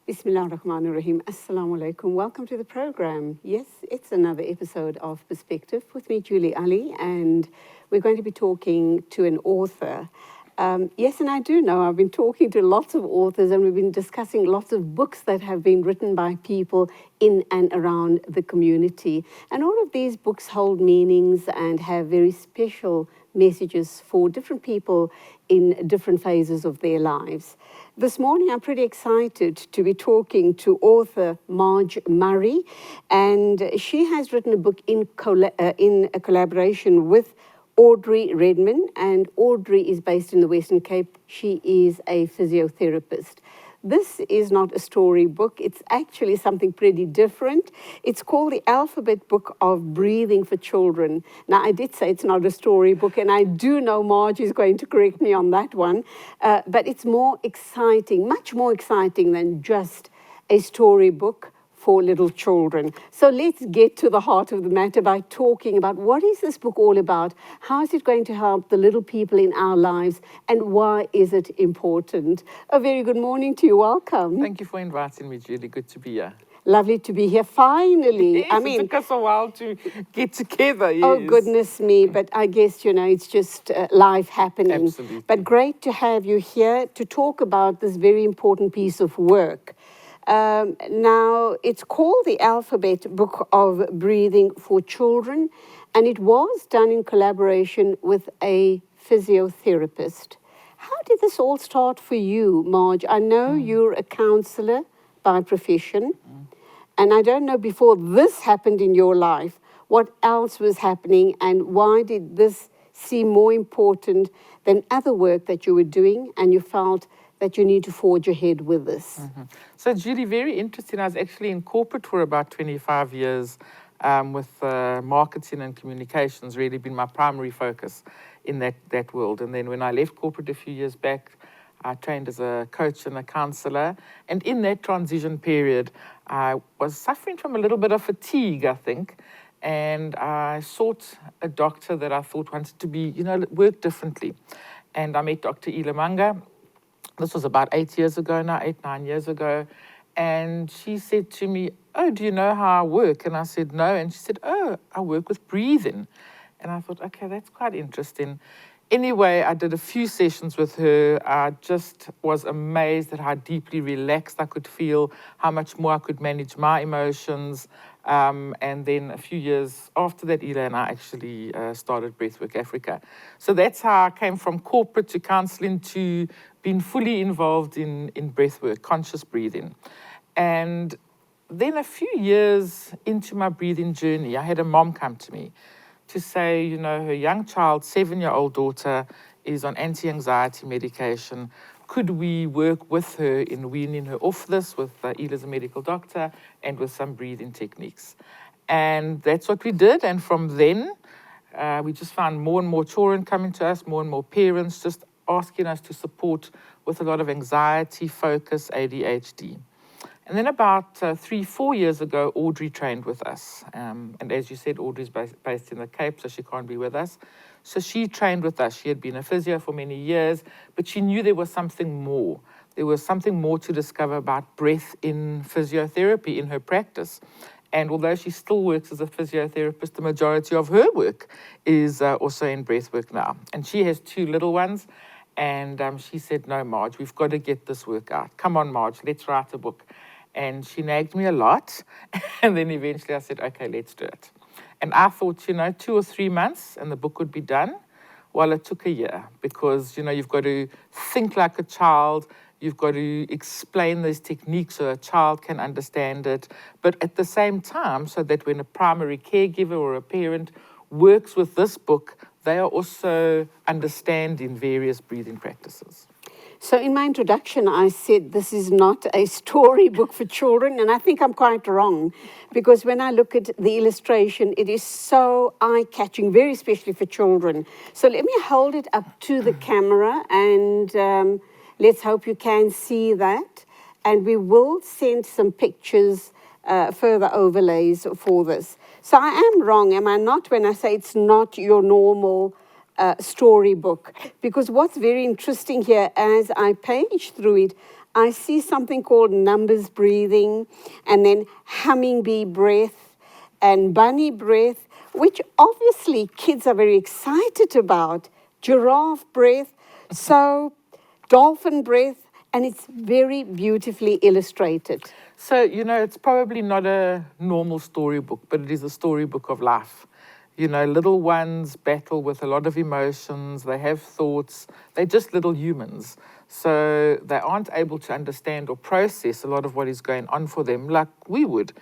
Bismillahirrahmanirrahim. Assalamu alaikum. Welcome to the program. Yes, it's another episode of Perspective with me, Julie Ali, and we're going to be talking to an author. Yes, and I do know I've been talking to lots of authors and we've been discussing lots of books that have been written by people in and around the community. And all of these books hold meanings and have very special messages for different people in different phases of their lives. This morning, I'm pretty excited to be talking to author Marj, and she has written a book in a collaboration with Audrey Redman, and Audrey is based in the Western Cape. She is a physiotherapist. This is not a story book. It's actually something pretty different. It's called The Alphabet Book of Breathing for Children. Now, I did say it's not a story book, and I do know Marge is going to correct me on that one, but it's more exciting, much more exciting than just a story book for little children. So let's get to the heart of the matter by talking about what is this book all about? How is it going to help the little people in our lives? And why is it important? A very good morning to you. Welcome. Thank you for inviting me, Julie. Good to be here. Lovely to be here, finally. Yes, it took us a while to get together. Yes. Oh, goodness me. But I guess, it's just life happening. Absolutely. But great to have you here to talk about this very important piece of work. Now, it's called The Alphabet Book of Breathing for Children, and it was done in collaboration with a physiotherapist. How did this all start for you, Marj? I know you're a counsellor by profession, and I don't know before this happened in your life, what else was happening, and why did this seem more important than other work that you were doing, and you felt that you need to forge ahead with this? So, Julie, very interesting. I was actually in corporate for about 25 years with marketing and communications really been my primary focus in that world. And then when I left corporate a few years back, I trained as a coach and a counsellor. And in that transition period, I was suffering from a little bit of fatigue, I think. And I sought a doctor that I thought wanted to be, work differently. And I met Dr. Ilamanga. This was about 8 years ago now, 9 years ago. And she said to me, "Oh, do you know how I work?" And I said, "No." And she said, "Oh, I work with breathing." And I thought, okay, that's quite interesting. Anyway, I did a few sessions with her. I just was amazed at how deeply relaxed I could feel, how much more I could manage my emotions. And then a few years after that, Ela and I actually started Breathwork Africa. So that's how I came from corporate to counselling to being fully involved in breathwork, conscious breathing. And then a few years into my breathing journey, I had a mom come to me to say, her young child, 7-year-old daughter, is on anti-anxiety medication. Could we work with her in weaning her off this with Ela's a medical doctor and with some breathing techniques? And that's what we did. And from then, we just found more and more children coming to us, more and more parents just asking us to support with a lot of anxiety, focus, ADHD. And then about 3-4 years ago, Audrey trained with us. And as you said, Audrey's based in the Cape, so she can't be with us. So she trained with us. She had been a physio for many years, but she knew there was something more. There was something more to discover about breath in physiotherapy in her practice. And although she still works as a physiotherapist, the majority of her work is also in breathwork now. And she has 2 little ones. And she said, "No, Marj, we've got to get this work out. Come on, Marj, let's write a book." And she nagged me a lot. And then eventually I said, okay, let's do it. And I thought, 2 or 3 months and the book would be done. Well, it took a year because, you've got to think like a child. You've got to explain these techniques so a child can understand it. But at the same time, so that when a primary caregiver or a parent works with this book, they are also understanding various breathing practices. So, in my introduction, I said this is not a storybook for children, and I think I'm quite wrong because when I look at the illustration, it is so eye catching, very especially for children. So, let me hold it up to the camera and let's hope you can see that. And we will send some pictures, further overlays for this. So, I am wrong, am I not, when I say it's not your normal storybook? Because what's very interesting here, as I page through it, I see something called numbers breathing, and then hummingbee breath and bunny breath, which obviously kids are very excited about. Giraffe breath, so dolphin breath, and it's very beautifully illustrated. So, it's probably not a normal storybook, but it is a storybook of life. Little ones battle with a lot of emotions, they have thoughts, they're just little humans. So they aren't able to understand or process a lot of what is going on for them like we would.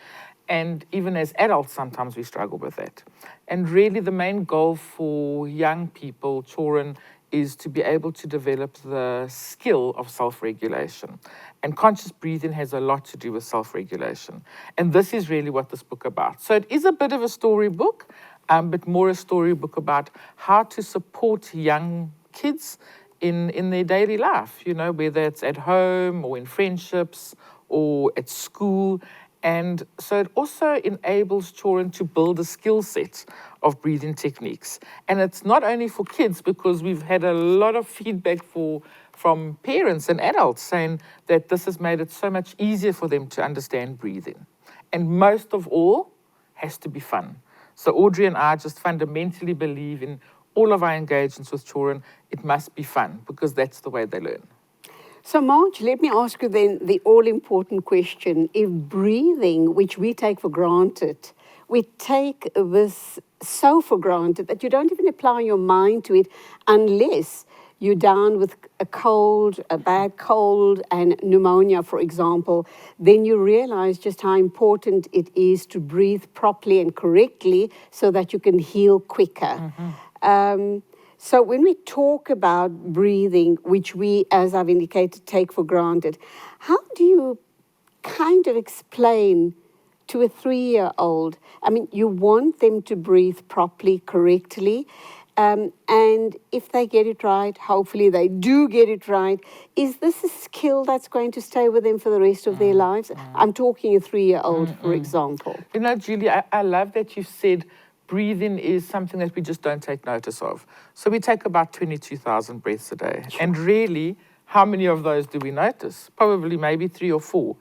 And even as adults, sometimes we struggle with that. And really, the main goal for young people, children, is to be able to develop the skill of self-regulation. And conscious breathing has a lot to do with self-regulation. And this is really what this book about. So it is a bit of a storybook, but more a storybook about how to support young kids in their daily life, whether it's at home or in friendships or at school. And so it also enables children to build a skill set of breathing techniques. And it's not only for kids, because we've had a lot of feedback from parents and adults saying that this has made it so much easier for them to understand breathing. And most of all, has to be fun. So Audrey and I just fundamentally believe in all of our engagements with children, it must be fun, because that's the way they learn. So, Marj, let me ask you then the all-important question. If breathing, which we take for granted, we take this so for granted that you don't even apply your mind to it unless you're down with a cold, a bad cold, and pneumonia, for example, then you realize just how important it is to breathe properly and correctly so that you can heal quicker. So when we talk about breathing, which we, as I've indicated, take for granted, how do you kind of explain to a 3-year-old? I mean, you want them to breathe properly, correctly, and if they get it right, hopefully they do get it right. Is this a skill that's going to stay with them for the rest of their lives? I'm talking a 3-year-old, for example. Julie, I love that you said breathing is something that we just don't take notice of. So we take about 22,000 breaths a day. Sure. And really, how many of those do we notice? Probably maybe 3 or 4.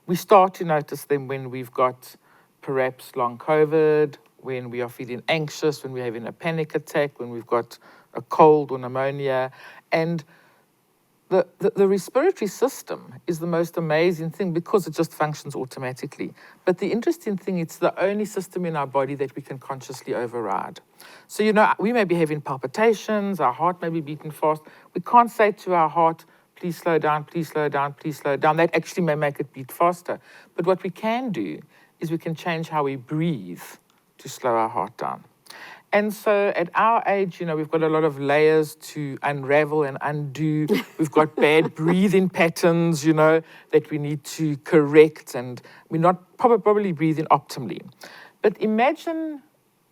We start to notice them when we've got perhaps long COVID, when we are feeling anxious, when we're having a panic attack, when we've got a cold or pneumonia. And the respiratory system is the most amazing thing because it just functions automatically. But the interesting thing, it's the only system in our body that we can consciously override. So, we may be having palpitations, our heart may be beating fast. We can't say to our heart, please slow down, please slow down, please slow down. That actually may make it beat faster. But what we can do is we can change how we breathe to slow our heart down. And so at our age, we've got a lot of layers to unravel and undo. We've got bad breathing patterns, that we need to correct, and we're not probably breathing optimally. But imagine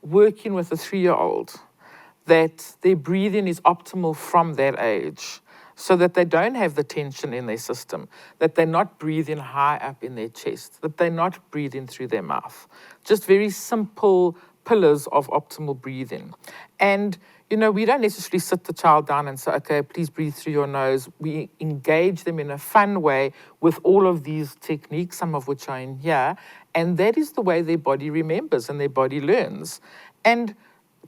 working with a 3-year-old, that their breathing is optimal from that age, so that they don't have the tension in their system, that they're not breathing high up in their chest, that they're not breathing through their mouth. Just very simple pillars of optimal breathing. And, we don't necessarily sit the child down and say, okay, please breathe through your nose. We engage them in a fun way with all of these techniques, some of which are in here. And that is the way their body remembers and their body learns. And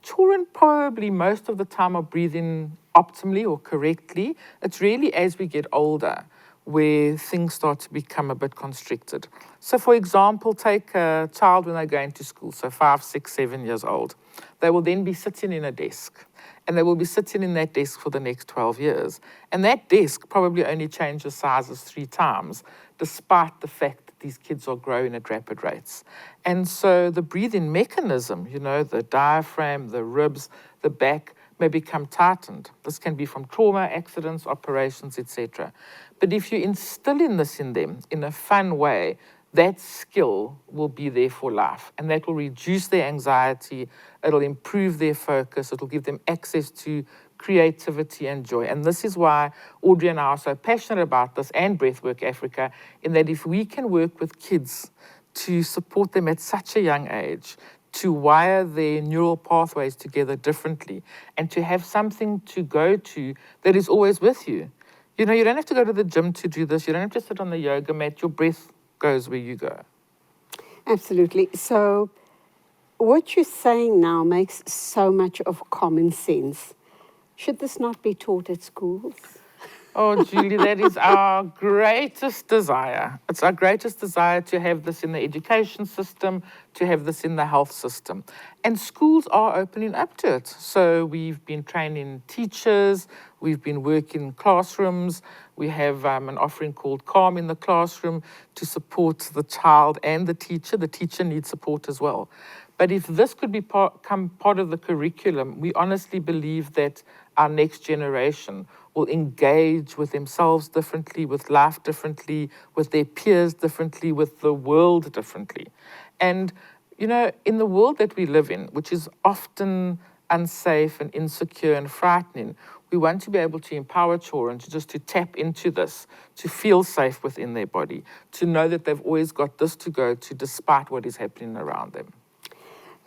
children probably most of the time are breathing optimally or correctly. It's really as we get older where things start to become a bit constricted. So, for example, take a child when they're going to school, so 5, 6, 7 years old. They will then be sitting in a desk, and they will be sitting in that desk for the next 12 years. And that desk probably only changes sizes 3 times, despite the fact that these kids are growing at rapid rates. And so the breathing mechanism, the diaphragm, the ribs, the back, may become tightened. This can be from trauma, accidents, operations, etc. But if you instill in this in them in a fun way, that skill will be there for life, and that will reduce their anxiety, it'll improve their focus, it'll give them access to creativity and joy. And this is why Audrey and I are so passionate about this, and Breathwork Africa, in that if we can work with kids to support them at such a young age, to wire their neural pathways together differently, and to have something to go to that is always with you. You know, you don't have to go to the gym to do this, you don't have to sit on the yoga mat, your breath goes where you go. Absolutely. So what you're saying now makes so much of common sense. Should this not be taught at schools? Oh, Julie, that is our greatest desire. It's our greatest desire to have this in the education system, to have this in the health system. And schools are opening up to it. So we've been training teachers, we've been working in classrooms, we have an offering called Calm in the Classroom to support the child and the teacher. The teacher needs support as well. But if this could become part of the curriculum, we honestly believe that our next generation will engage with themselves differently, with life differently, with their peers differently, with the world differently. And, you know, in the world that we live in, which is often unsafe and insecure and frightening, we want to be able to empower children to tap into this, to feel safe within their body, to know that they've always got this to go to despite what is happening around them.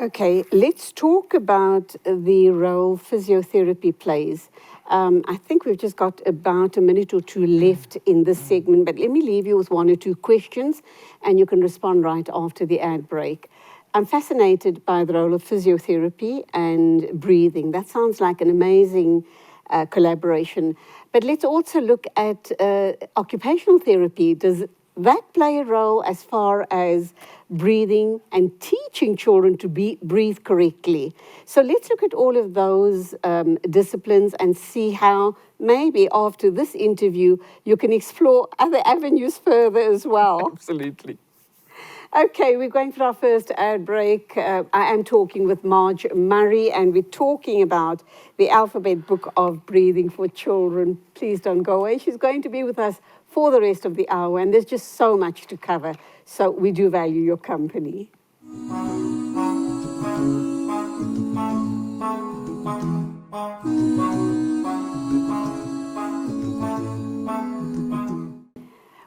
Okay, let's talk about the role physiotherapy plays. I think we've just got about a minute or two left in this segment, but let me leave you with one or two questions and you can respond right after the ad break. I'm fascinated by the role of physiotherapy and breathing. That sounds like an amazing collaboration. But let's also look at occupational therapy. Does that play a role as far as breathing and teaching children to breathe correctly? So let's look at all of those disciplines and see how maybe after this interview you can explore other avenues further as well. Absolutely. Okay, we're going for our first ad break. I am talking with Marj Murray, and we're talking about the alphabet book of breathing for children. Please don't go away. She's going to be with us for the rest of the hour, and there's just so much to cover. So we do value your company.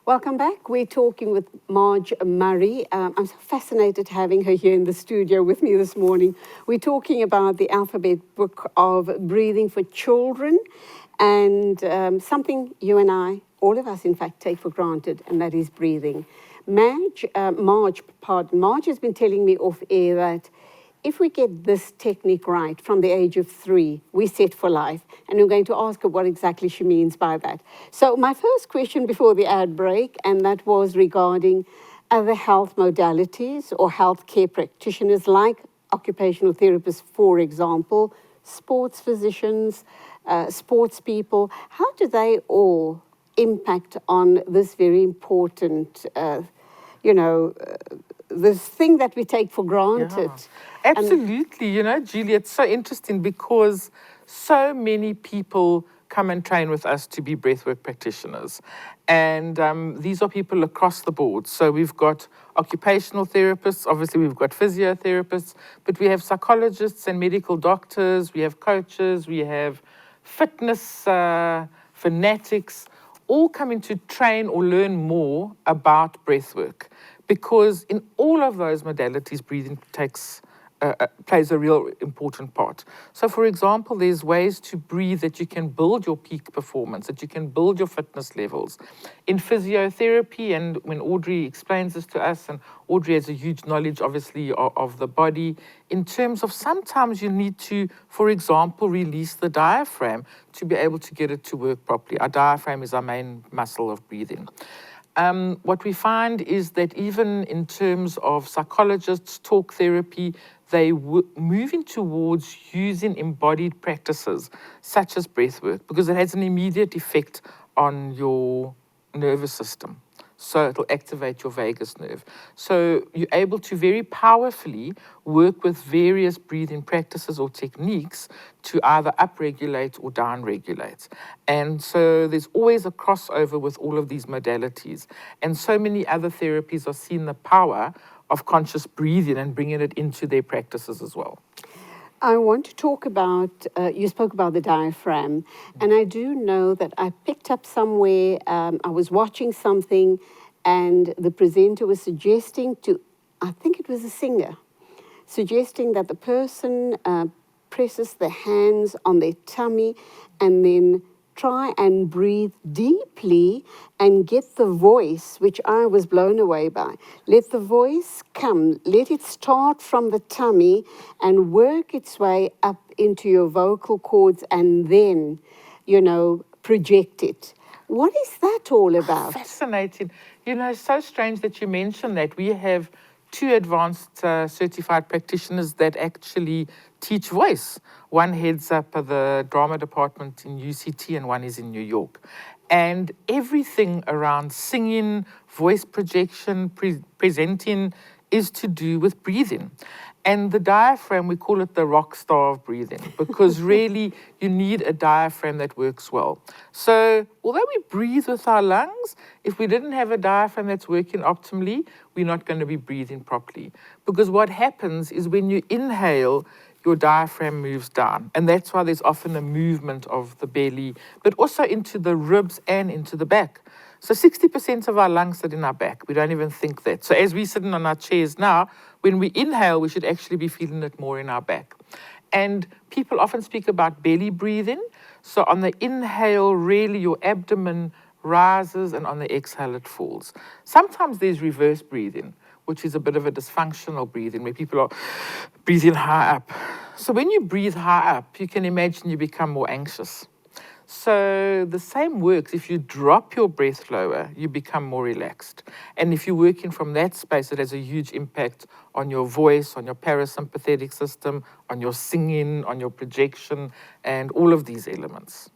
Welcome back. We're talking with Marj Murray. I'm so fascinated having her here in the studio with me this morning. We're talking about the alphabet book of breathing for children, and something you and I, all of us in fact, take for granted, and that is breathing. Marj has been telling me off air that if we get this technique right from the age of 3, we're set for life. And we're going to ask her what exactly she means by that. So my first question before the ad break, and that was regarding other health modalities or healthcare practitioners like occupational therapists, for example, sports physicians, sports people. How do they all impact on this very important, this thing that we take for granted? Yeah, absolutely. You know, Julie, it's so interesting because so many people come and train with us to be breathwork practitioners. And these are people across the board. So we've got occupational therapists, obviously we've got physiotherapists, but we have psychologists and medical doctors, we have coaches, we have fitness fanatics, all coming to train or learn more about breathwork. Because in all of those modalities, breathing plays a real important part. So, for example, there's ways to breathe that you can build your peak performance, that you can build your fitness levels. In physiotherapy, and when Audrey explains this to us, and Audrey has a huge knowledge, obviously, of the body, in terms of sometimes you need to, for example, release the diaphragm to be able to get it to work properly. Our diaphragm is our main muscle of breathing. What we find is that even in terms of psychologists, talk therapy, they moving towards using embodied practices such as breathwork because it has an immediate effect on your nervous system. So it'll activate your vagus nerve. So you're able to very powerfully work with various breathing practices or techniques to either upregulate or downregulate. And so there's always a crossover with all of these modalities. And so many other therapies are seeing the power of conscious breathing and bringing it into their practices as well. I want to talk about, you spoke about the diaphragm, and I do know that I picked up somewhere, I was watching something, and the presenter was suggesting to, I think it was a singer, suggesting that the person presses their hands on their tummy and then try and breathe deeply and get the voice, which I was blown away by. Let the voice come, let it start from the tummy and work its way up into your vocal cords and then, project it. What is that all about? Fascinating. It's so strange that you mentioned that. We have 2 advanced certified practitioners that actually teach voice. One heads up the drama department in UCT and one is in New York. And everything around singing, voice projection, presenting is to do with breathing. And the diaphragm, we call it the rock star of breathing because really you need a diaphragm that works well. So although we breathe with our lungs, if we didn't have a diaphragm that's working optimally, we're not going to be breathing properly. Because what happens is when you inhale, your diaphragm moves down. And that's why there's often a movement of the belly, but also into the ribs and into the back. So 60% of our lungs sit in our back. We don't even think that. So as we're sitting on our chairs now, when we inhale, we should actually be feeling it more in our back. And people often speak about belly breathing. So on the inhale, really your abdomen rises, and on the exhale, it falls. Sometimes there's reverse breathing, which is a bit of a dysfunctional breathing, where people are breathing high up. So when you breathe high up, you can imagine you become more anxious. So the same works. If you drop your breath lower, you become more relaxed. And if you're working from that space, it has a huge impact on your voice, on your parasympathetic system, on your singing, on your projection, and all of these elements.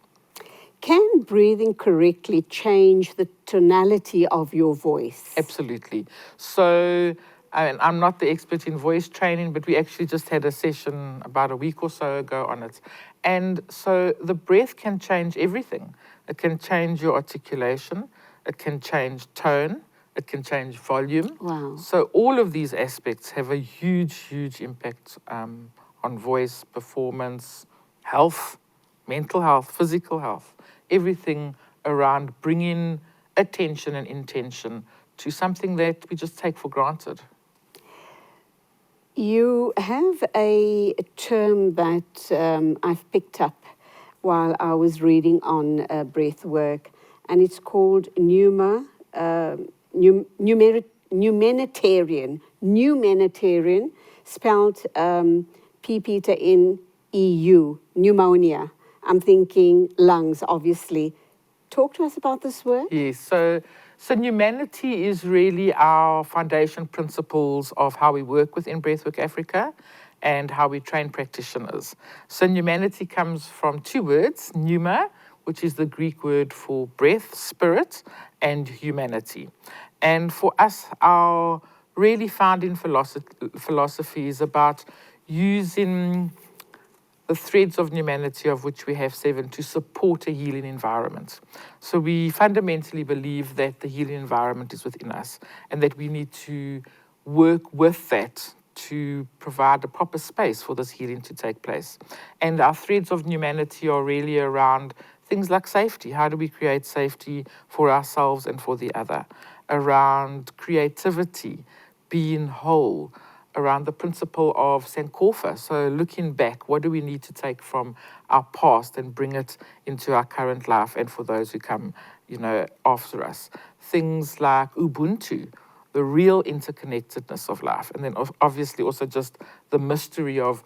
Can breathing correctly change the tonality of your voice? Absolutely. So I'm not the expert in voice training, but we actually just had a session about a week or so ago on it. And so the breath can change everything. It can change your articulation. It can change tone. It can change volume. Wow. So all of these aspects have a huge, huge impact on voice, performance, health, mental health, physical health, everything around bringing attention and intention to something that we just take for granted. You have a term that I've picked up while I was reading on breath work, and it's called humanitarian, spelled P-Peter-N-E-U, pneumonia. I'm thinking lungs, obviously. Talk to us about this word. Yes, so humanity is really our foundation principles of how we work within Breathwork Africa and how we train practitioners. So humanity comes from 2 words, pneuma, which is the Greek word for breath, spirit, and humanity. And for us, our really founding philosophy is about using the threads of humanity, of which we have 7, to support a healing environment. So we fundamentally believe that the healing environment is within us and that we need to work with that to provide a proper space for this healing to take place. And our threads of humanity are really around things like safety. How do we create safety for ourselves and for the other? Around creativity, being whole, around the principle of Sankofa. So looking back, what do we need to take from our past and bring it into our current life and for those who come, after us? Things like Ubuntu, the real interconnectedness of life. And then obviously also just the mystery of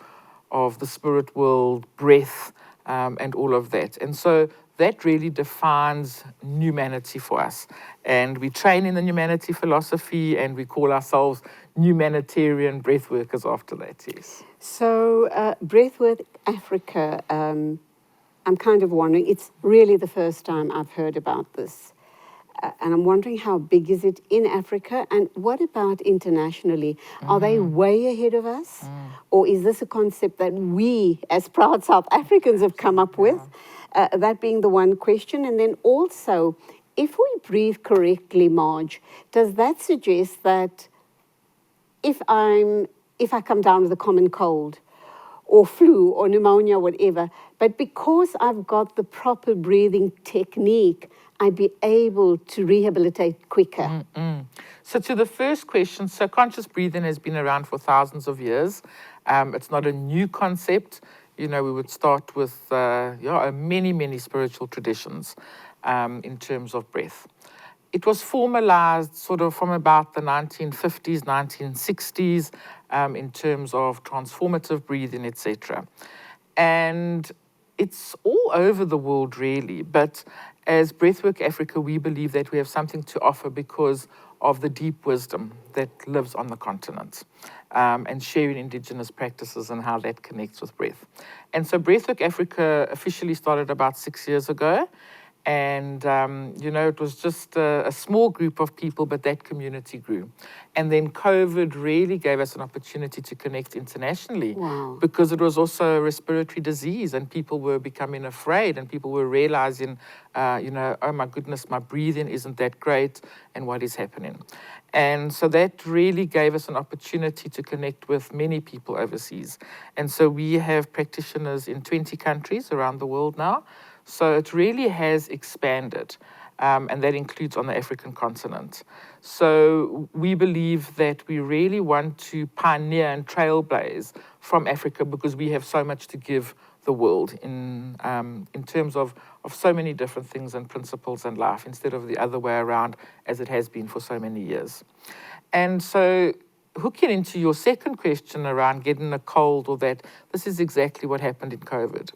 the spirit world, breath, and all of that. And so that really defines humanity for us. And we train in the humanity philosophy and we call ourselves humanitarian breath workers after that, yes. So Breathwork Africa, I'm kind of wondering, it's really the first time I've heard about this. And I'm wondering how big is it in Africa, and what about internationally? Are they way ahead of us? Or is this a concept that we, as proud South Africans, have come up with? That being the one question. And then also, if we breathe correctly, Marj, does that suggest that if I come down with a common cold or flu or pneumonia, whatever, but because I've got the proper breathing technique, I'd be able to rehabilitate quicker? So to the first question, so conscious breathing has been around for thousands of years. It's not a new concept. You know, we would start with many, many spiritual traditions in terms of breath. It was formalized sort of from about the 1950s, 1960s in terms of transformative breathing, etc. And it's all over the world, really. But as Breathwork Africa, we believe that we have something to offer because of the deep wisdom that lives on the continent and sharing Indigenous practices and how that connects with breath. And so Breathwork Africa officially started about 6 years ago. And, it was just a small group of people, but that community grew. And then COVID really gave us an opportunity to connect internationally. Wow. Because it was also a respiratory disease and people were becoming afraid and people were realizing, oh my goodness, my breathing isn't that great and what is happening. And so that really gave us an opportunity to connect with many people overseas. And so we have practitioners in 20 countries around the world now. So it really has expanded, and that includes on the African continent. So we believe that we really want to pioneer and trailblaze from Africa because we have so much to give the world in terms of so many different things and principles and life instead of the other way around as it has been for so many years. And so hooking into your second question around getting a cold or that, this is exactly what happened in COVID.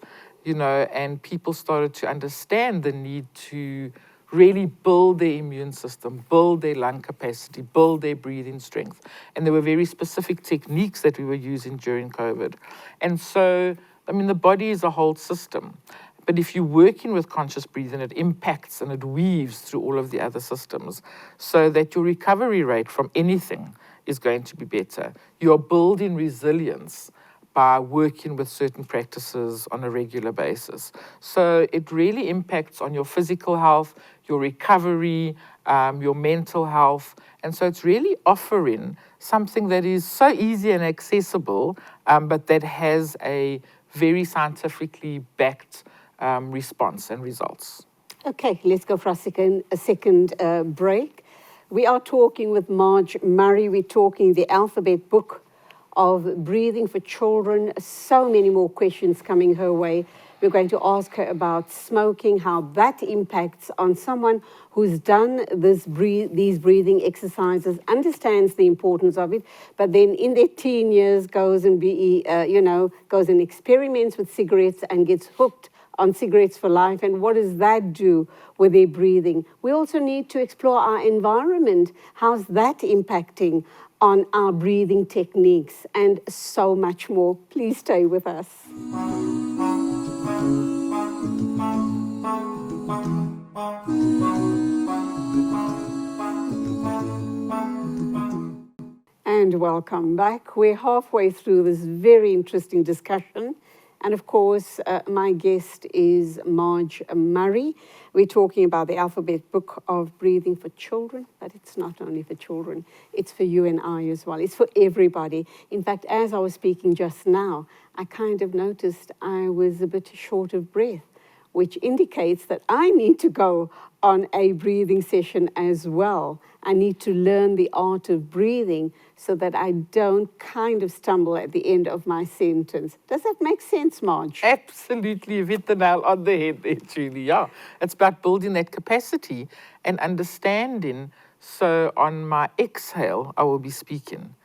And people started to understand the need to really build their immune system, build their lung capacity, build their breathing strength. And there were very specific techniques that we were using during COVID. And so, the body is a whole system. But if you're working with conscious breathing, it impacts and it weaves through all of the other systems so that your recovery rate from anything is going to be better. You're building resilience by working with certain practices on a regular basis. So it really impacts on your physical health, your recovery, your mental health. And so it's really offering something that is so easy and accessible, but that has a very scientifically backed response and results. Okay, let's go for a second break. We are talking with Marj Murray. We're talking the alphabet book of breathing for children. So many more questions coming her way. We're going to ask her about smoking, how that impacts on someone who's done these breathing exercises, understands the importance of it, but then in their teen years goes and experiments with cigarettes and gets hooked on cigarettes for life, and what does that do with their breathing? We also need to explore our environment. How's that impacting on our breathing techniques, and so much more. Please stay with us. And welcome back. We're halfway through this very interesting discussion. And of course, my guest is Marj Murray. We're talking about the alphabet book of breathing for children, but it's not only for children, it's for you and I as well. It's for everybody. In fact, as I was speaking just now, I kind of noticed I was a bit short of breath, which indicates that I need to go on a breathing session as well. I need to learn the art of breathing so that I don't kind of stumble at the end of my sentence. Does that make sense, Marj? Absolutely, you've hit the nail on the head there, Julie. Yeah, it's about building that capacity and understanding. So on my exhale, I will be speaking.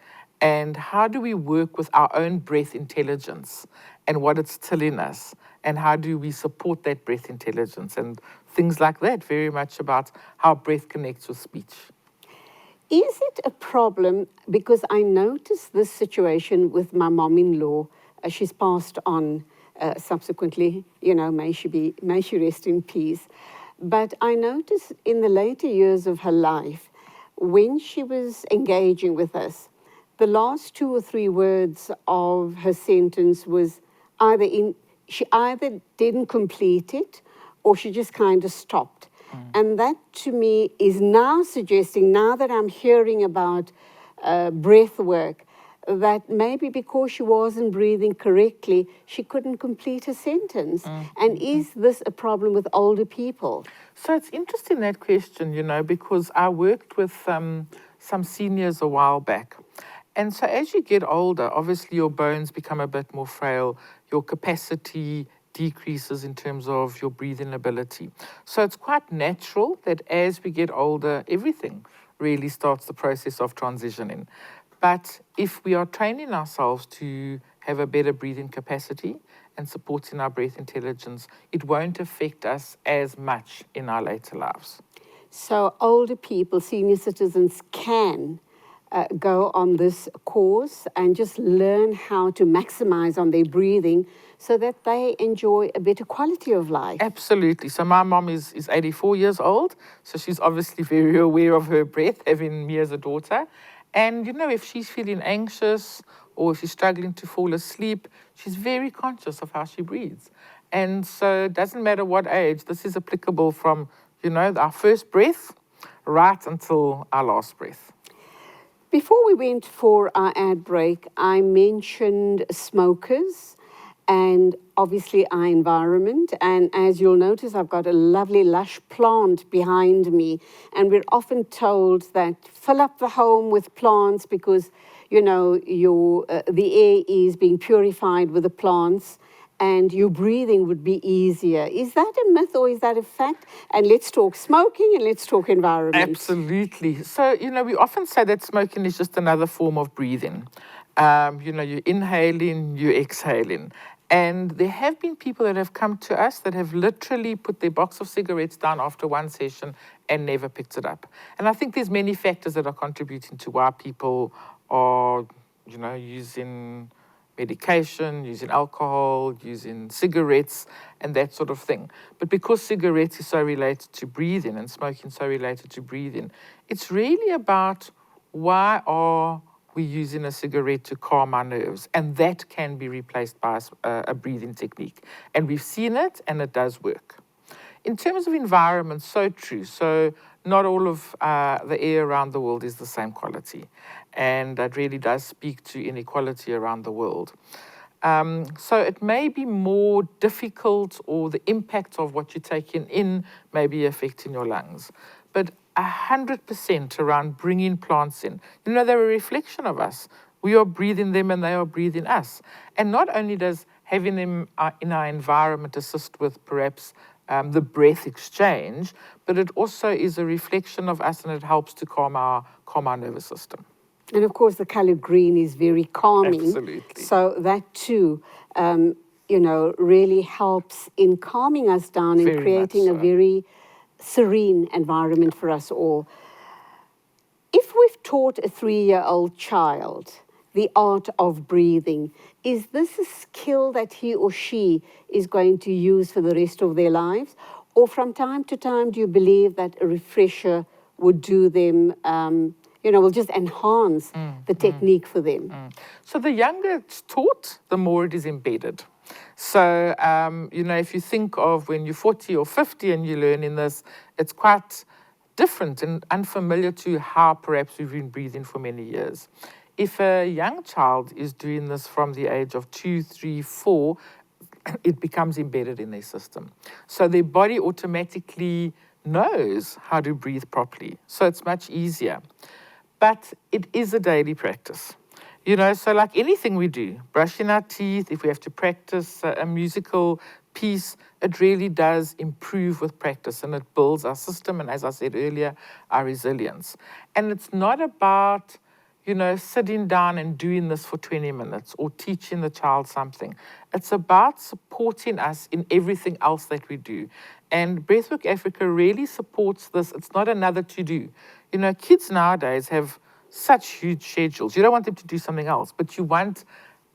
And how do we work with our own breath intelligence and what it's telling us? And how do we support that breath intelligence? And things like that, very much about how breath connects with speech. Is it a problem? Because I noticed this situation with my mom-in-law. She's passed on subsequently, may she rest in peace. But I noticed in the later years of her life, when she was engaging with us, the last 2 or 3 words of her sentence was either she either didn't complete it or she just kind of stopped. And that to me is now suggesting, now that I'm hearing about breath work, that maybe because she wasn't breathing correctly, she couldn't complete a sentence. And is this a problem with older people? So it's interesting, that question, because I worked with some seniors a while back. And so as you get older, obviously your bones become a bit more frail, your capacity decreases in terms of your breathing ability. So it's quite natural that as we get older, everything really starts the process of transitioning. But if we are training ourselves to have a better breathing capacity and supporting our breath intelligence, it won't affect us as much in our later lives. So older people, senior citizens, can go on this course and just learn how to maximize on their breathing so that they enjoy a better quality of life. Absolutely. So my mom is 84 years old, so she's obviously very aware of her breath, having me as a daughter. And, if she's feeling anxious or if she's struggling to fall asleep, she's very conscious of how she breathes. And so it doesn't matter what age, this is applicable from, our first breath right until our last breath. Before we went for our ad break, I mentioned smokers and obviously our environment. And as you'll notice, I've got a lovely lush plant behind me. And we're often told that fill up the home with plants because, the air is being purified with the plants and your breathing would be easier. Is that a myth or is that a fact? And let's talk smoking and let's talk environment. Absolutely. So, we often say that smoking is just another form of breathing. You're inhaling, you're exhaling. And there have been people that have come to us that have literally put their box of cigarettes down after one session and never picked it up. And I think there's many factors that are contributing to why people are, using medication, using alcohol, using cigarettes, and that sort of thing. But because cigarettes is so related to breathing and smoking so related to breathing, it's really about why are we using a cigarette to calm our nerves, and that can be replaced by a breathing technique. And we've seen it, and it does work. In terms of environment, so true. So not all of the air around the world is the same quality. And that really does speak to inequality around the world. So it may be more difficult, or the impact of what you're taking in may be affecting your lungs. But 100% around bringing plants in. They're a reflection of us. We are breathing them and they are breathing us. And not only does having them in our environment assist with perhaps the breath exchange, but it also is a reflection of us, and it helps to calm our nervous system. And of course, the color green is very calming. Absolutely. So that too, really helps in calming us down and creating a very serene environment for us all. If we've taught a 3-year-old child the art of breathing, is this a skill that he or she is going to use for the rest of their lives? Or from time to time, do you believe that a refresher would do them, will just enhance the technique for them? So the younger it's taught, the more it is embedded. So, if you think of when you're 40 or 50 and you're learning this, it's quite different and unfamiliar to how perhaps we've been breathing for many years. If a young child is doing this from the age of 2, 3, 4, it becomes embedded in their system. So their body automatically knows how to breathe properly. So it's much easier. But it is a daily practice. So like anything we do, brushing our teeth, if we have to practice a musical piece, it really does improve with practice, and it builds our system, and as I said earlier, our resilience. And it's not about, sitting down and doing this for 20 minutes or teaching the child something. It's about supporting us in everything else that we do. And Breathwork Africa really supports this. It's not another to-do. Kids nowadays have such huge schedules. You don't want them to do something else, but you want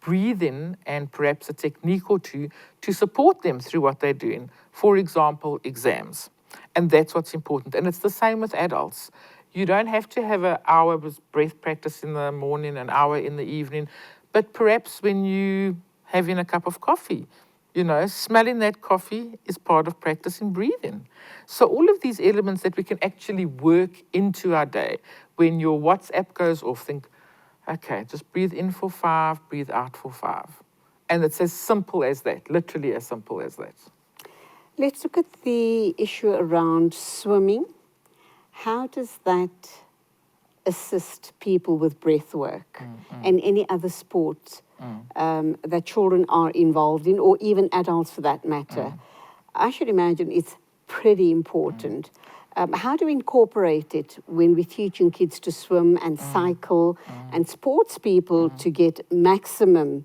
breathing and perhaps a technique or two to support them through what they're doing. For example, exams. And that's what's important. And it's the same with adults. You don't have to have an hour of breath practice in the morning, an hour in the evening, but perhaps when you having a cup of coffee, smelling that coffee is part of practicing breathing. So all of these elements that we can actually work into our day. When your WhatsApp goes off, think, okay, just breathe in for 5, breathe out for 5. And it's as simple as that, literally as simple as that. Let's look at the issue around swimming. How does that assist people with breath work and any other sports that children are involved in, or even adults for that matter? I should imagine it's pretty important. How do we incorporate it when we're teaching kids to swim and cycle and sports people to get maximum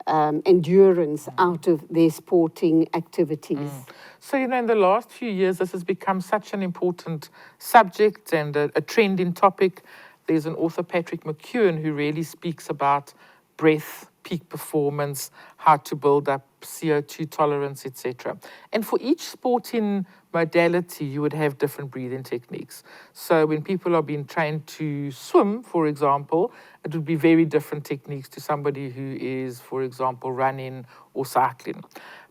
endurance out of their sporting activities? So, in the last few years, this has become such an important subject and a trending topic. There's an author, Patrick McKeown, who really speaks about breath, peak performance, how to build up CO2 tolerance, etc. And for each sporting modality, you would have different breathing techniques. So when people are being trained to swim, for example, it would be very different techniques to somebody who is, for example, running or cycling.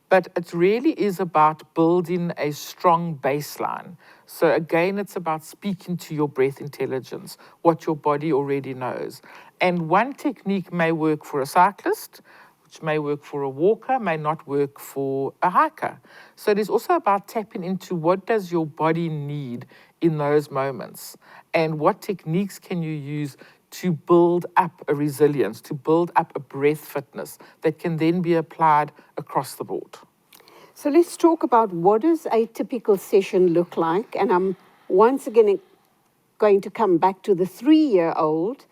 But it really is about building a strong baseline. So again, it's about speaking to your breath intelligence, what your body already knows. And one technique may work for a cyclist, which may work for a walker, may not work for a hiker. So it is also about tapping into what does your body need in those moments, and what techniques can you use to build up a resilience, to build up a breath fitness that can then be applied across the board. So let's talk about what does a typical session look like. And I'm once again going to come back to the 3-year-old,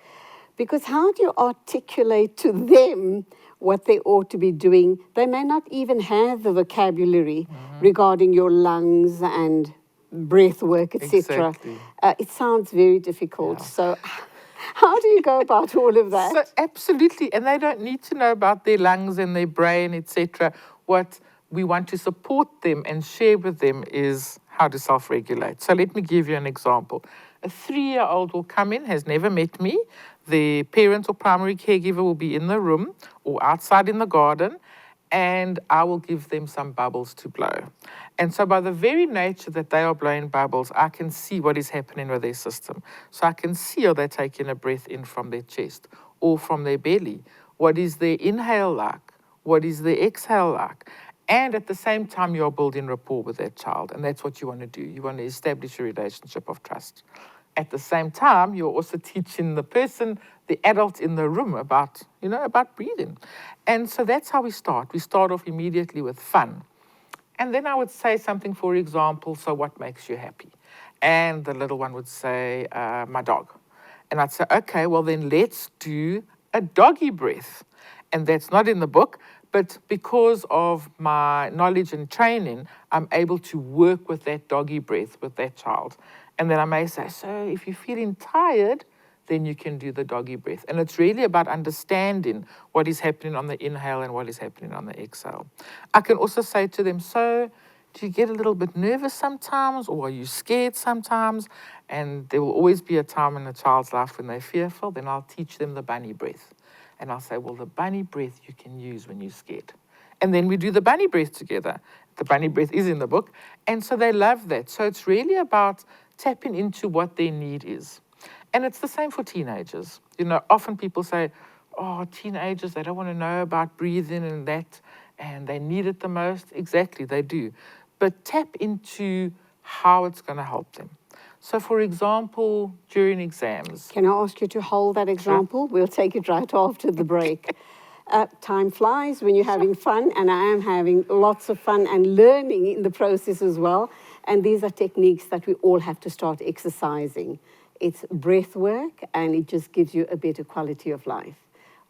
because how do you articulate to them what they ought to be doing? They may not even have the vocabulary regarding your lungs and breath work, etc. Exactly. It sounds very difficult. Yeah. So how do you go about all of that? So absolutely, and they don't need to know about their lungs and their brain, etc. What we want to support them and share with them is how to self-regulate. So let me give you an example. A 3-year-old will come in, has never met me. The parent or primary caregiver will be in the room or outside in the garden, and I will give them some bubbles to blow. And so by the very nature that they are blowing bubbles, I can see what is happening with their system. So I can see, are they taking a breath in from their chest or from their belly? What is their inhale like? What is their exhale like? And at the same time, you're building rapport with that child. And that's what you want to do. You want to establish a relationship of trust. At the same time, you're also teaching the person, the adult in the room about breathing. And so that's how we start. We start off immediately with fun. And then I would say something, for example, so what makes you happy? And the little one would say, my dog. And I'd say, okay, well then let's do a doggy breath. And that's not in the book, but because of my knowledge and training, I'm able to work with that doggy breath with that child. And then I may say, so if you're feeling tired, then you can do the doggy breath. And it's really about understanding what is happening on the inhale and what is happening on the exhale. I can also say to them, so do you get a little bit nervous sometimes, or are you scared sometimes? And there will always be a time in a child's life when they're fearful. Then I'll teach them the bunny breath. And I'll say, well, the bunny breath you can use when you're scared. And then we do the bunny breath together. The bunny breath is in the book. And so they love that. So it's really about tapping into what their need is. And it's the same for teenagers. Often people say, oh, teenagers, they don't want to know about breathing and that, and they need it the most. Exactly, they do. But tap into how it's going to help them. So, for example, during exams. Can I ask you to hold that example? Sure. We'll take it right after the break. Time flies when you're having fun, and I am having lots of fun and learning in the process as well. And these are techniques that we all have to start exercising. It's breath work, and it just gives you a better quality of life.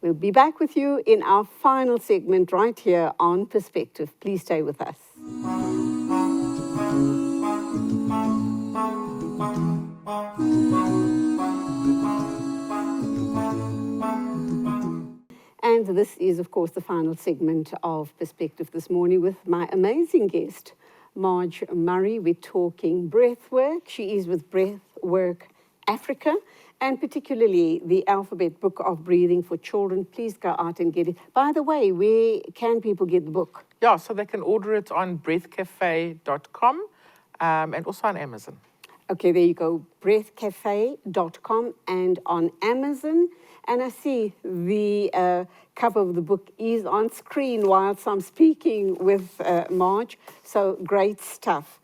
We'll be back with you in our final segment right here on Perspective. Please stay with us. And this is, of course, the final segment of Perspective this morning with my amazing guest, Marj Murray. We're talking breath work. She is with Breath Work Africa, and particularly the Alphabet Book of Breathing for Children. Please go out and get it. By the way, where can people get the book? Yeah, so they can order it on breathcafe.com and also on Amazon. Okay, there you go, breathcafe.com and on Amazon. And I see the cover of the book is on screen whilst I'm speaking with Marj. So great stuff.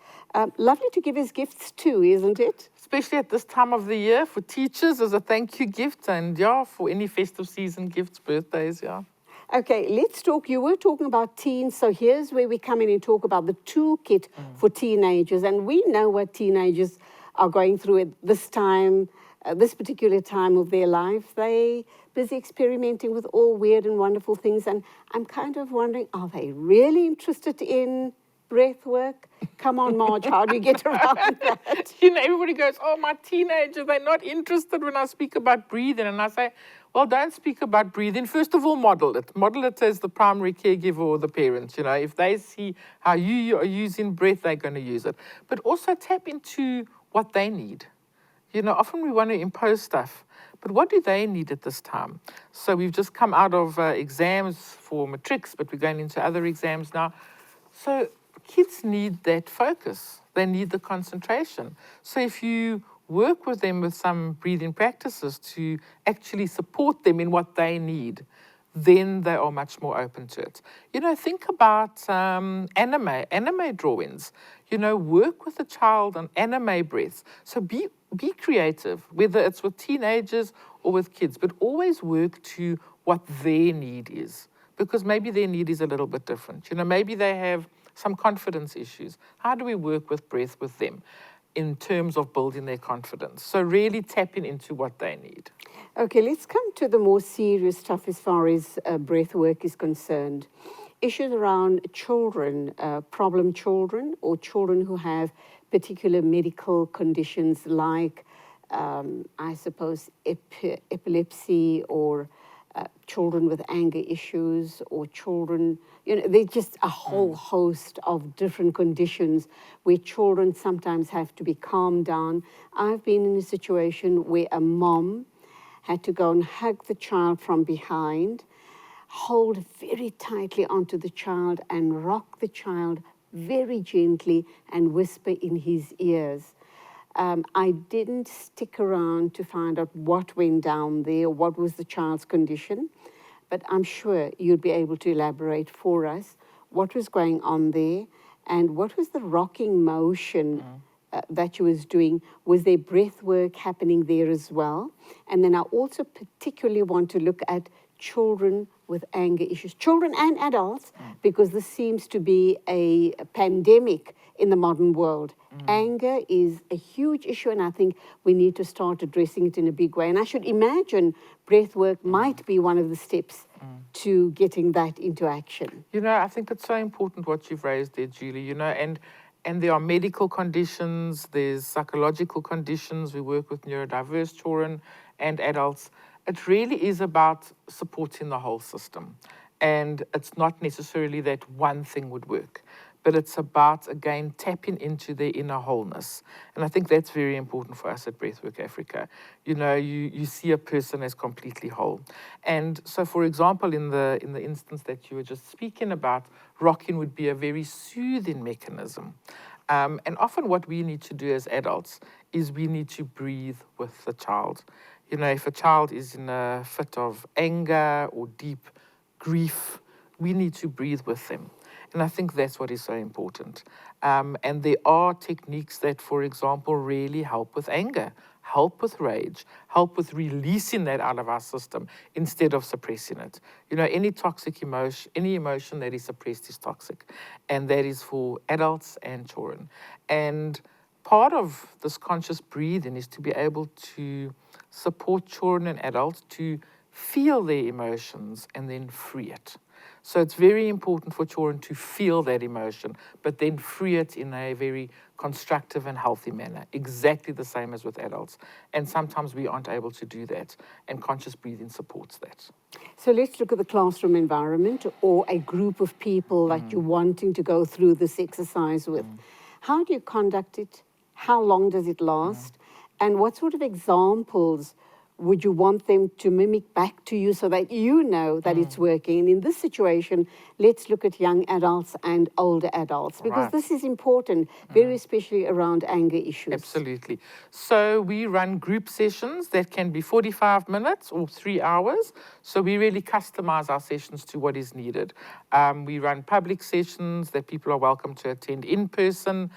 Lovely to give us gifts too, isn't it? Especially at this time of the year for teachers as a thank you gift, and yeah, for any festive season gifts, birthdays, yeah. Okay, let's talk. You were talking about teens, so here's where we come in and talk about the toolkit for teenagers. And we know what teenagers are going through at this time, this particular time of their life. They busy experimenting with all weird and wonderful things. And I'm kind of wondering, are they really interested in breath work? Come on, Marj, how do you get around that? You know, everybody goes, oh, my teenagers, they're not interested when I speak about breathing. And I say, well, don't speak about breathing. First of all, model it. Model it as the primary caregiver or the parent. You know, if they see how you are using breath, they're going to use it. But also tap into what they need. You know, often we want to impose stuff, but what do they need at this time? So we've just come out of exams for matrics, but we're going into other exams now. So kids need that focus. They need the concentration. So if you work with them with some breathing practices to actually support them in what they need, then they are much more open to it. You know, think about anime drawings. You know, work with the child on anime breaths. So be creative, whether it's with teenagers or with kids, but always work to what their need is, because maybe their need is a little bit different. You know, maybe they have some confidence issues. How do we work with breath with them in terms of building their confidence? So really tapping into what they need. Okay, let's come to the more serious stuff as far as breath work is concerned. Issues around children, problem children, or children who have particular medical conditions like, I suppose, epilepsy, or children with anger issues, or children, you know, there's just a whole host of different conditions where children sometimes have to be calmed down. I've been in a situation where a mom had to go and hug the child from behind, hold very tightly onto the child and rock the child very gently and whisper in his ears. I didn't stick around to find out what went down there, what was the child's condition, but I'm sure you'd be able to elaborate for us what was going on there and what was the rocking motion that you was doing. Was there breath work happening there as well? And then I also particularly want to look at children with anger issues, children and adults, because this seems to be a pandemic in the modern world. Anger is a huge issue, and I think we need to start addressing it in a big way. And I should imagine breath work might be one of the steps to getting that into action. You know, I think it's so important what you've raised there, Julie, you know, and there are medical conditions, there's psychological conditions. We work with neurodiverse children and adults. It really is about supporting the whole system. And it's not necessarily that one thing would work, but it's about, again, tapping into their inner wholeness. And I think that's very important for us at Breathwork Africa. You know, you see a person as completely whole. And so, for example, in the instance that you were just speaking about, rocking would be a very soothing mechanism. And often what we need to do as adults is we need to breathe with the child. You know, if a child is in a fit of anger or deep grief, we need to breathe with them. And I think that's what is so important. And there are techniques that, for example, really help with anger, help with rage, help with releasing that out of our system instead of suppressing it. You know, any toxic emotion, any emotion that is suppressed is toxic. And that is for adults and children. And part of this conscious breathing is to be able to support children and adults to feel their emotions and then free it. So it's very important for children to feel that emotion, but then free it in a very constructive and healthy manner, exactly the same as with adults. And sometimes we aren't able to do that, and conscious breathing supports that. So let's look at the classroom environment or a group of people that you're wanting to go through this exercise with. How do you conduct it? How long does it last? And what sort of examples would you want them to mimic back to you so that you know that it's working? And in this situation, let's look at young adults and older adults, because this is important, very especially around anger issues. Absolutely. So we run group sessions that can be 45 minutes or 3 hours. So we really customize our sessions to what is needed. We run public sessions that people are welcome to attend in person.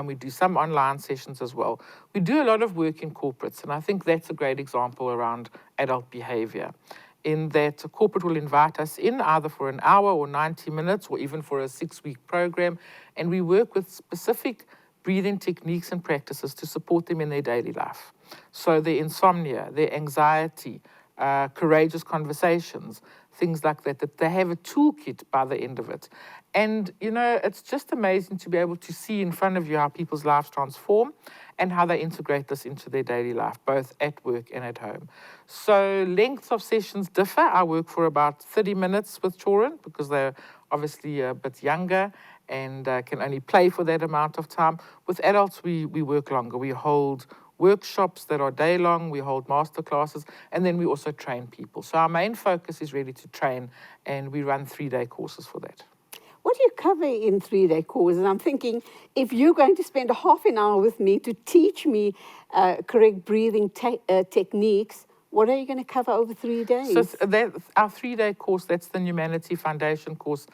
We do some online sessions as well. We do a lot of work in corporates, and I think that's a great example around adult behavior, in that a corporate will invite us in either for an hour or 90 minutes or even for a 6-week program, and we work with specific breathing techniques and practices to support them in their daily life. So their insomnia, their anxiety, courageous conversations, things like that, that they have a toolkit by the end of it. And, you know, it's just amazing to be able to see in front of you how people's lives transform and how they integrate this into their daily life, both at work and at home. So lengths of sessions differ. I work for about 30 minutes with children because they're obviously a bit younger and can only play for that amount of time. With adults, we work longer. We hold workshops that are day long, we hold master classes, and then we also train people. So our main focus is really to train, and we run 3-day courses for that. What do you cover in 3-day courses? I'm thinking, if you're going to spend a half an hour with me to teach me correct breathing techniques, what are you going to cover over 3 days? So our 3-day course, that's the Humanity Foundation course,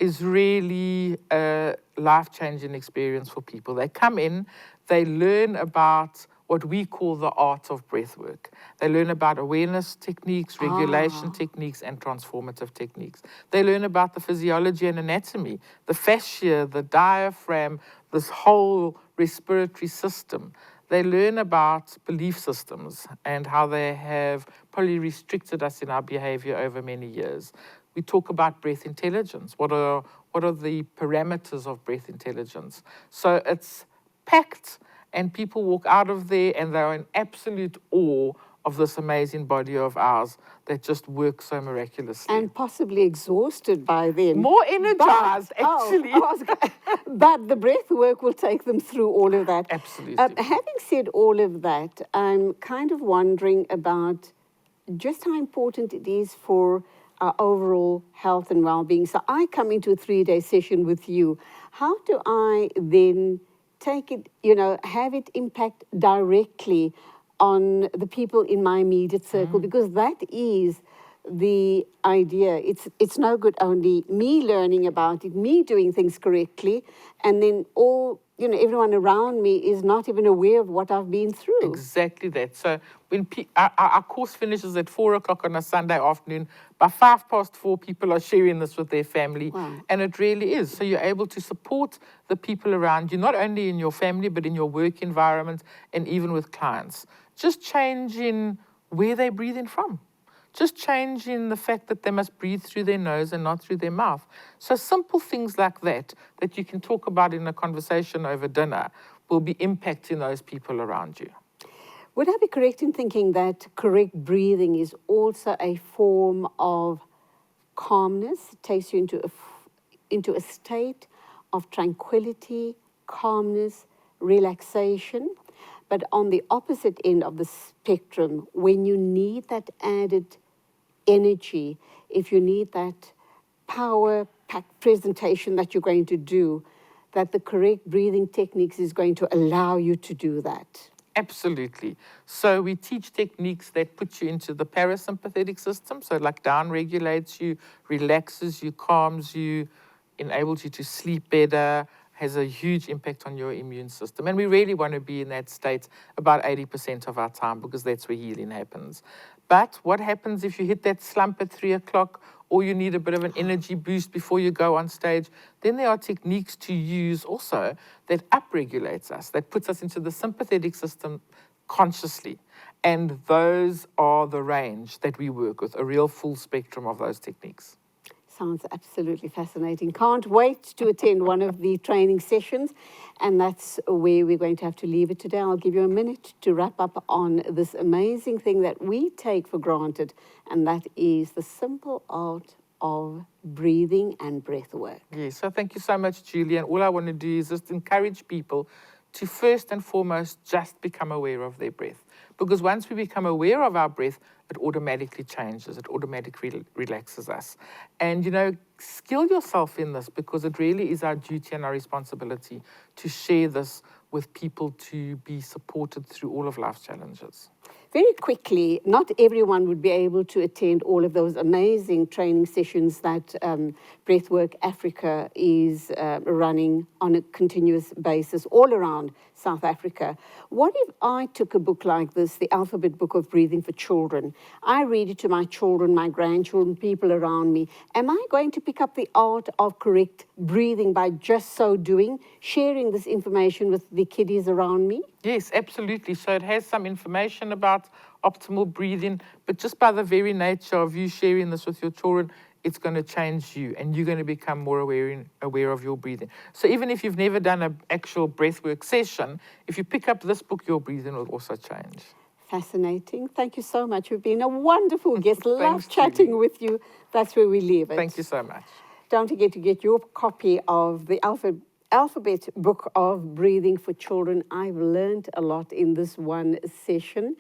is really a life-changing experience for people. They come in, they learn about what we call the art of breath work. They learn about awareness techniques, regulation techniques, and transformative techniques. They learn about the physiology and anatomy, the fascia, the diaphragm, this whole respiratory system. They learn about belief systems and how they have probably restricted us in our behavior over many years. We talk about breath intelligence. What are the parameters of breath intelligence? So it's packed, and people walk out of there and they're in absolute awe of this amazing body of ours that just works so miraculously. And possibly exhausted by then. More energized, actually. But the breath work will take them through all of that. Absolutely. Having said all of that, I'm kind of wondering about just how important it is for our overall health and well-being. So I come into a 3-day session with you. How do I then take it, have it impact directly on the people in my immediate circle? Because that is the idea. It's no good only me learning about it, me doing things correctly, and then everyone around me is not even aware of what I've been through. Exactly that. So when our course finishes at 4:00 on a Sunday afternoon, by 4:05, people are sharing this with their family. Wow. And it really is. So you're able to support the people around you, not only in your family, but in your work environment and even with clients. Just changing where they're breathing from. Just changing the fact that they must breathe through their nose and not through their mouth. So simple things like that you can talk about in a conversation over dinner will be impacting those people around you. Would I be correct in thinking that correct breathing is also a form of calmness? It takes you into a state of tranquility, calmness, relaxation. But on the opposite end of the spectrum, when you need that added energy, if you need that power-packed presentation that you're going to do, that the correct breathing techniques is going to allow you to do that. Absolutely. So we teach techniques that put you into the parasympathetic system, so like down regulates you, relaxes you, calms you, enables you to sleep better, has a huge impact on your immune system. And we really want to be in that state about 80% of our time because that's where healing happens. But what happens if you hit that slump at 3:00 or you need a bit of an energy boost before you go on stage? Then there are techniques to use also that upregulates us, that puts us into the sympathetic system consciously. And those are the range that we work with, a real full spectrum of those techniques. sounds absolutely fascinating. Can't wait to attend one of the training sessions. And that's where we're going to have to leave it today. I'll give you a minute to wrap up on this amazing thing that we take for granted, and that is the simple art of breathing and breath work. Yes, so thank you so much, Julie. And all I want to do is just encourage people to first and foremost just become aware of their breath. Because once we become aware of our breath, it automatically changes, it automatically relaxes us. And, you know, skill yourself in this, because it really is our duty and our responsibility to share this with people to be supported through all of life's challenges. Very quickly, not everyone would be able to attend all of those amazing training sessions that Breathwork Africa is running on a continuous basis all around South Africa. What if I took a book like this, The Alphabet Book of Breathing for Children? I read it to my children, my grandchildren, people around me. Am I going to pick up the art of correct breathing by just so doing, sharing this information with the kiddies around me? Yes, absolutely. So it has some information about optimal breathing, but just by the very nature of you sharing this with your children, it's going to change you and you're going to become more aware of your breathing. So even if you've never done an actual breathwork session, if you pick up this book, your breathing will also change. Fascinating. Thank you so much. You've been a wonderful guest. Love Thanks, chatting Julie. with you. That's where we leave it. Thank you so much. Don't forget to get your copy of the Alphabet Book of Breathing for Children. I've learned a lot in this one session,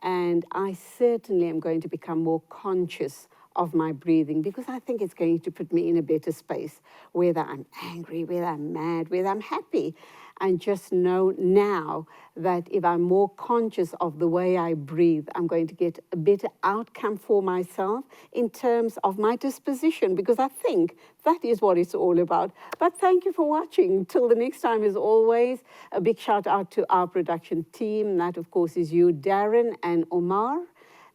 and I certainly am going to become more conscious of my breathing, because I think it's going to put me in a better space, whether I'm angry, whether I'm mad, whether I'm happy. And just know now that if I'm more conscious of the way I breathe, I'm going to get a better outcome for myself in terms of my disposition, because I think that is what it's all about. But thank you for watching. Till the next time, as always, a big shout out to our production team. That, of course, is you, Darren and Omar.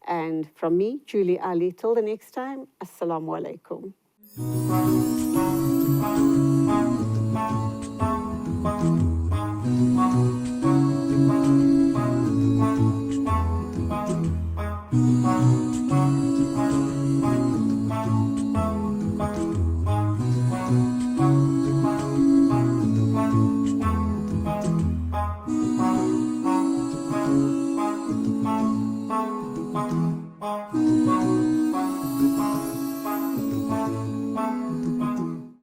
And from me, Julie Ali. Till the next time, Assalamu alaikum.